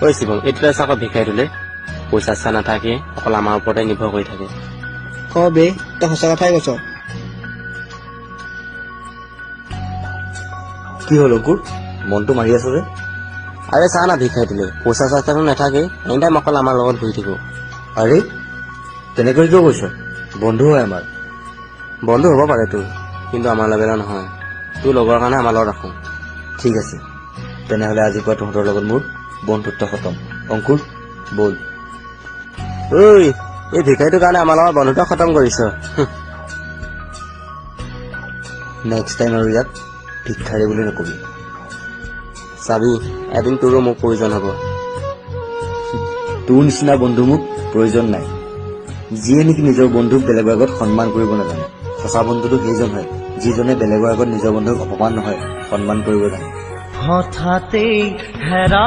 ঐ শিৱম, এইটোতে আকৌ ভিক্ষাৰীটোলে পইচা চা নাথাকে, অকল আমাৰ ওপৰতে নিৰ্ভৰ কৰি থাকে। বে তই সঁচা কথাই কৈছ। কি হ'ল অংকুৰ, মনটো মাৰি আছ যে? আৰে চা না ভিক্ষাৰীটোলে পইচা চইচাটো নাথাকে, এনি টাইম অকল আমাৰ লগত ঘূৰি থাকিব। আৰে তেনেকৈ কিয় কৈছ? বন্ধু হয় আমাৰ। বন্ধু হ'ব পাৰে তোৰ, কিন্তু আমাৰ লেবেলৰ নহয়। তোৰ লগৰ কাৰণে আমাৰ লগত ৰাখোঁ। ঠিক আছে, তেনেহ'লে আজিৰ পৰা তহঁতৰ লগত মোৰ বন্ধুত্ব খতম। অংকুৰ ব'ল। ঐ, এই ভিক্ষাৰীটোৰ কাৰণে আমাৰ লগত বন্ধুত্ব খতম কৰিছ। নেক্সট টাইম আৰু ইয়াক ভিক্ষাৰী বুলি নকবি। চাবি, এদিন তোৰো মোক প্ৰয়োজন হ'ব। তোৰ নিচিনা বন্ধু মোক প্ৰয়োজন নাই, যিয়ে নেকি নিজৰ বন্ধুক বেলেগৰ আগত সন্মান কৰিব নাজানে। সঁচা বন্ধুটো সেইজন হয় যিজনে বেলেগৰ আগত নিজৰ বন্ধুক অপমান নহয়, সন্মান কৰিব জানে। হঠাতে হেৰা